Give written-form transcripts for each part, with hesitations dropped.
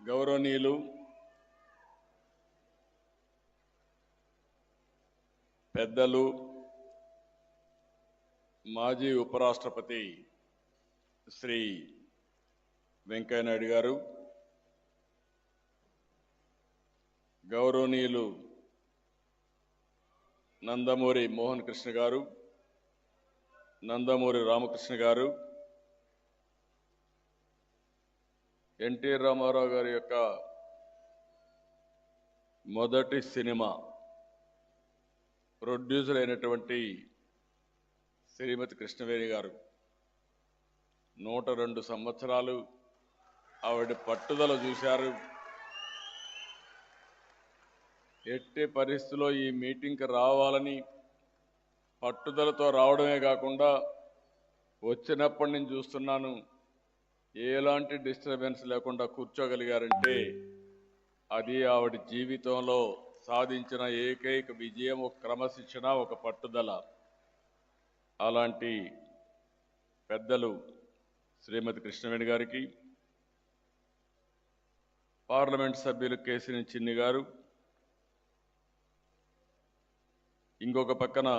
గౌరవనీయులు పెద్దలు మాజీ ఉపరాష్ట్రపతి శ్రీ వెంకయ్య నాయుడు గారు, గౌరవనీయులు నందమూరి మోహన్ కృష్ణ గారు, నందమూరి రామకృష్ణ గారు, ఎన్టీ రామారావు గారి యొక్క మొదటి సినిమా ప్రొడ్యూసర్ అయినటువంటి శ్రీమతి కృష్ణవేణి గారు 102 సంవత్సరాలు ఆవిడ పట్టుదల చూశారు. ఎట్టి పరిస్థితుల్లో ఈ మీటింగ్కి రావాలని పట్టుదలతో రావడమే కాకుండా వచ్చినప్పటి నుంచి చూస్తున్నాను, ఎలాంటి డిస్టర్బెన్స్ లేకుండా కూర్చోగలిగారంటే అది ఆవిడ జీవితంలో సాధించిన ఏకైక విజయం, ఒక క్రమశిక్షణ, ఒక పట్టుదల. అలాంటి పెద్దలు శ్రీమతి కృష్ణవేణి గారికి, పార్లమెంట్ సభ్యులు కేసినేని చిన్ని గారు, ఇంకొక పక్కన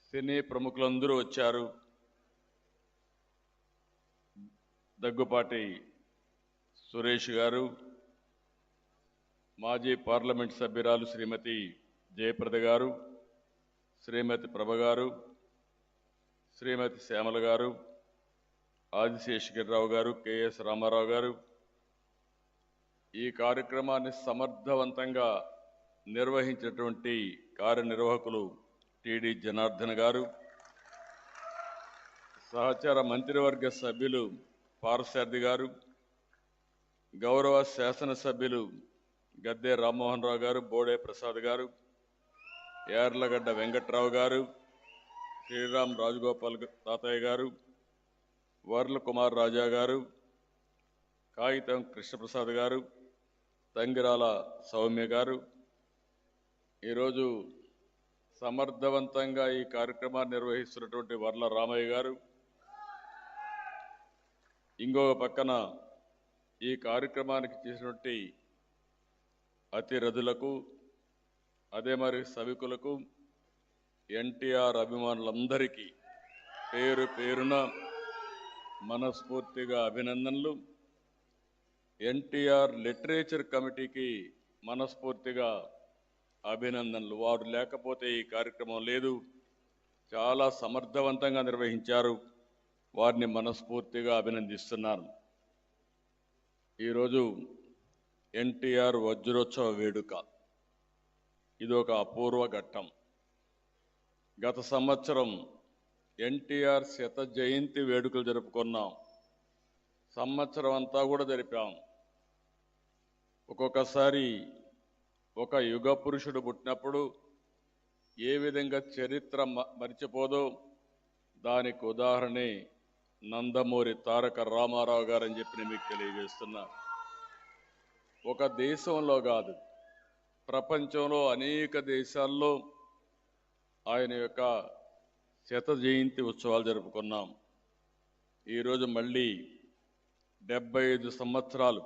సినీ ప్రముఖులందరూ వచ్చారు. దగ్గుపాటి సురేష్ గారు, మాజీ పార్లమెంట్ సభ్యురాలు శ్రీమతి జయప్రద గారు, శ్రీమతి ప్రభ గారు, శ్రీమతి శ్యామల గారు, ఆదిశేషగిరిరావు గారు, కెఎస్ రామారావు గారు, ఈ కార్యక్రమాన్ని సమర్థవంతంగా నిర్వహించినటువంటి కార్యనిర్వాహకులు టిడి జనార్దన్ గారు, సహచార మంత్రివర్గ సభ్యులు పార్సారథి గారు, గౌరవ శాసనసభ్యులు గద్దె రామ్మోహన్ రావు గారు, బోడే ప్రసాద్ గారు, యార్లగడ్డ వెంకట్రావు గారు, శ్రీరామ్ రాజగోపాల్ తాతయ్య గారు, వర్ల కుమార్ రాజా గారు, కాగితం కృష్ణప్రసాద్ గారు, తంగిరాల సౌమ్య గారు, ఈరోజు సమర్థవంతంగా ఈ కార్యక్రమాన్ని నిర్వహిస్తున్నటువంటి వర్ల రామయ్య గారు, ఇంకొక పక్కన ఈ కార్యక్రమానికి చేసినటువంటి అతిరథులకు, అదే మరి సభికులకు, ఎన్టీఆర్ అభిమానులందరికీ పేరు పేరున మనస్ఫూర్తిగా అభినందనలు. ఎన్టీఆర్ లిటరేచర్ కమిటీకి మనస్ఫూర్తిగా అభినందనలు. వారు లేకపోతే ఈ కార్యక్రమం లేదు. చాలా సమర్థవంతంగా నిర్వహించారు. వారిని మనస్ఫూర్తిగా అభినందిస్తున్నాను. ఈరోజు ఎన్టీఆర్ వజ్రోత్సవ వేడుక, ఇది ఒక అపూర్వ ఘట్టం. గత సంవత్సరం ఎన్టీఆర్ 100వ జయంతి వేడుకలు జరుపుకున్నాం. సంవత్సరం అంతా కూడా జరిపాం. ఒక్కొక్కసారి ఒక యుగ పురుషుడు పుట్టినప్పుడు ఏ విధంగా చరిత్ర మరిచిపోదో దానికి ఉదాహరణే నందమూరి తారక రామారావు గారని చెప్పి నేను మీకు తెలియజేస్తున్నా. ఒక దేశంలో కాదు, ప్రపంచంలో అనేక దేశాల్లో ఆయన యొక్క 100వ జయంతి ఉత్సవాలు జరుపుకున్నాం. ఈరోజు మళ్ళీ 75 సంవత్సరాలు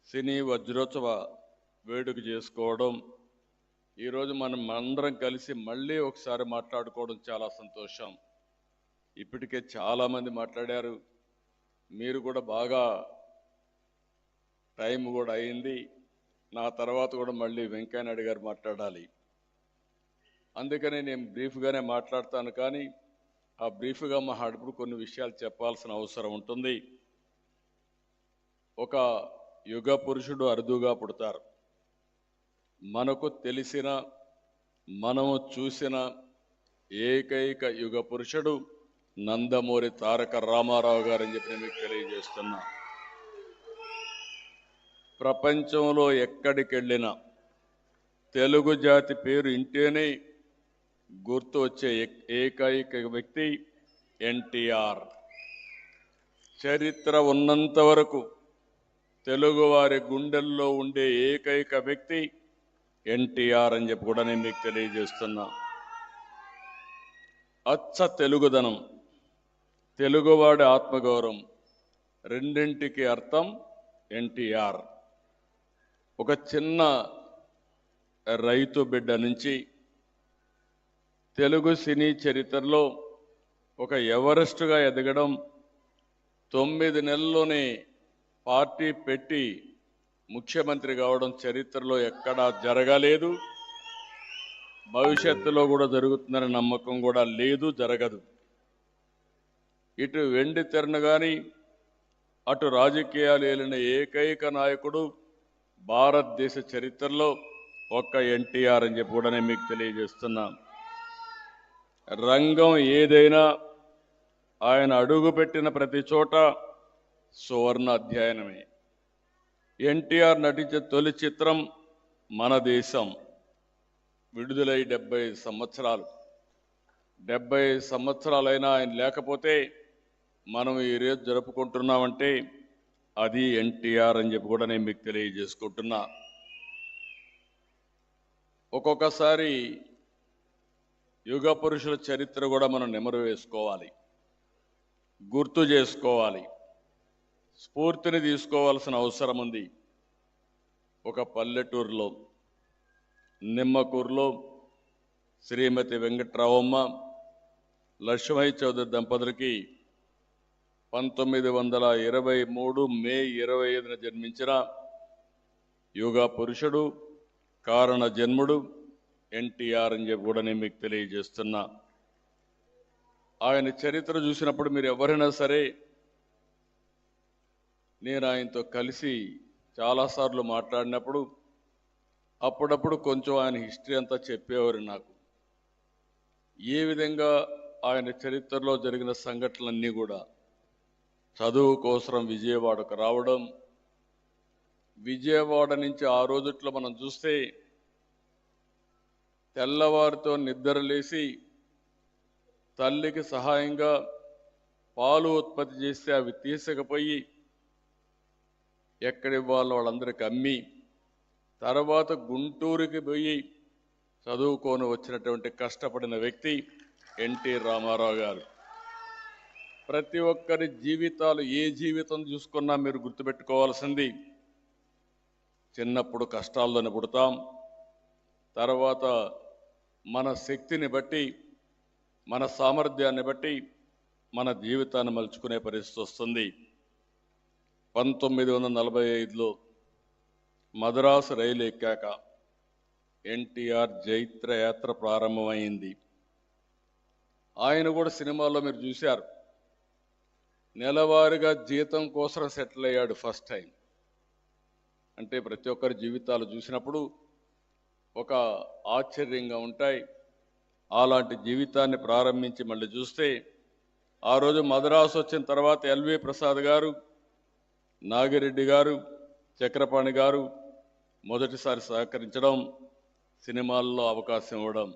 సినీ వజ్రోత్సవ వేడుక చేసుకోవడం, ఈరోజు మనం అందరం కలిసి మళ్ళీ ఒకసారి మాట్లాడుకోవడం చాలా సంతోషం. ఇప్పటికే చాలామంది మాట్లాడారు. మీరు కూడా బాగా టైం కూడా అయింది. నా తర్వాత కూడా మళ్ళీ వెంకయ్య నాయుడు గారు మాట్లాడాలి. అందుకని నేను బ్రీఫ్గానే మాట్లాడతాను. కానీ ఆ బ్రీఫ్గా మాట్లాడినప్పుడు కొన్ని విషయాలు చెప్పాల్సిన అవసరం ఉంటుంది. ఒక యుగ పురుషుడు అరుదుగా పుడతారు. మనకు తెలిసిన, మనము చూసిన ఏకైక యుగ పురుషుడు నందమూరి తారక రామారావు గారని చెప్పి నేను మీకు తెలియజేస్తున్నా. ప్రపంచంలో ఎక్కడికి వెళ్ళినా తెలుగు జాతి పేరు ఇంటేనే గుర్తు వచ్చే ఏకైక వ్యక్తి ఎన్టీఆర్. చరిత్ర ఉన్నంత వరకు తెలుగువారి గుండెల్లో ఉండే ఏకైక వ్యక్తి ఎన్టీఆర్ అని చెప్పి కూడా నేను మీకు తెలియజేస్తున్నా. అచ్చ తెలుగుదనం, తెలుగువాడి ఆత్మగౌరవం రెండింటికి అర్థం ఎన్టీఆర్ ఒక చిన్న రైతు బిడ్డ నుంచి తెలుగు సినీ చరిత్రలో ఒక ఎవరెస్ట్గా ఎదగడం, 9 నెలల్లోనే పార్టీ పెట్టి ముఖ్యమంత్రి కావడం చరిత్రలో ఎక్కడా జరగలేదు. భవిష్యత్తులో కూడా జరుగుతుందనే నమ్మకం కూడా లేదు, జరగదు. ఇటు వెండి తెరను కానీ అటు రాజకీయాలు ఏలిన ఏకైక నాయకుడు భారతదేశ చరిత్రలో ఒక్క ఎన్టీఆర్ అని చెప్పి కూడా నేను మీకు తెలియజేస్తున్నా. రంగం ఏదైనా ఆయన అడుగుపెట్టిన ప్రతి చోట సువర్ణ అధ్యయనమే. ఎన్టీఆర్ నటించే తొలి చిత్రం మన దేశం. విడుదలై 75 సంవత్సరాలు. 75 సంవత్సరాలైనా ఆయన లేకపోతే మనం ఈరోజు జరుపుకుంటున్నామంటే అది ఎన్టీఆర్ అని చెప్పి కూడా నేను మీకు తెలియజేసుకుంటున్నా. ఒక్కొక్కసారి యుగ పురుషుల చరిత్ర కూడా మనం నెమరు వేసుకోవాలి, గుర్తు చేసుకోవాలి, స్ఫూర్తిని తీసుకోవాల్సిన అవసరం ఉంది. ఒక పల్లెటూరులో నిమ్మకూరులో శ్రీమతి వెంకట్రావమ్మ లక్ష్మయ్య చౌదరి దంపతులకి 1923 మే 25న జన్మించిన యుగ పురుషుడు, కారణ జన్ముడు ఎన్టీఆర్ అని చెప్పి కూడా నేను మీకు తెలియజేస్తున్నా. ఆయన చరిత్ర చూసినప్పుడు మీరు ఎవరైనా సరే, నేను ఆయనతో కలిసి చాలాసార్లు మాట్లాడినప్పుడు అప్పుడప్పుడు కొంచెం ఆయన హిస్టరీ అంతా చెప్పేవారు నాకు. ఏ విధంగా ఆయన చరిత్రలో జరిగిన సంఘటనలన్నీ కూడా చదువు కోసం విజయవాడకు రావడం, విజయవాడ నుంచి ఆ రోజుట్లో మనం చూస్తే తెల్లవారితో నిద్రలేసి తల్లికి సహాయంగా పాలు ఉత్పత్తి చేస్తే అవి తీసుకుపోయి ఎక్కడి వాళ్ళందరికీ అమ్మి తర్వాత గుంటూరుకి పోయి చదువుకొని వచ్చినటువంటి కష్టపడిన వ్యక్తి ఎన్టీ రామారావు గారు. ప్రతి ఒక్కరి జీవితాలు, ఏ జీవితం చూసుకున్నా మీరు గుర్తుపెట్టుకోవాల్సింది, చిన్నప్పుడు కష్టాల్లోనే పుడతాం, తర్వాత మన శక్తిని బట్టి, మన సామర్థ్యాన్ని బట్టి మన జీవితాన్ని మలుచుకునే పరిస్థితి వస్తుంది. 1945లో మద్రాసు రైలు ఎక్కాక ఎన్టీఆర్ జైత్ర యాత్ర ప్రారంభమైంది. ఆయన కూడా సినిమాల్లో మీరు చూశారు, నెలవారీగా జీతం కోసం సెటిల్ అయ్యాడు ఫస్ట్ టైం. అంటే ప్రతి ఒక్కరి జీవితాలు చూసినప్పుడు ఒక ఆశ్చర్యంగా ఉంటాయి. అలాంటి జీవితాన్ని ప్రారంభించి మళ్ళీ చూస్తే ఆ రోజు మద్రాసు వచ్చిన తర్వాత ఎల్వి ప్రసాద్ గారు, నాగిరెడ్డి గారు, చక్రపాణి గారు మొదటిసారి సహకరించడం, సినిమాల్లో అవకాశం ఇవ్వడం.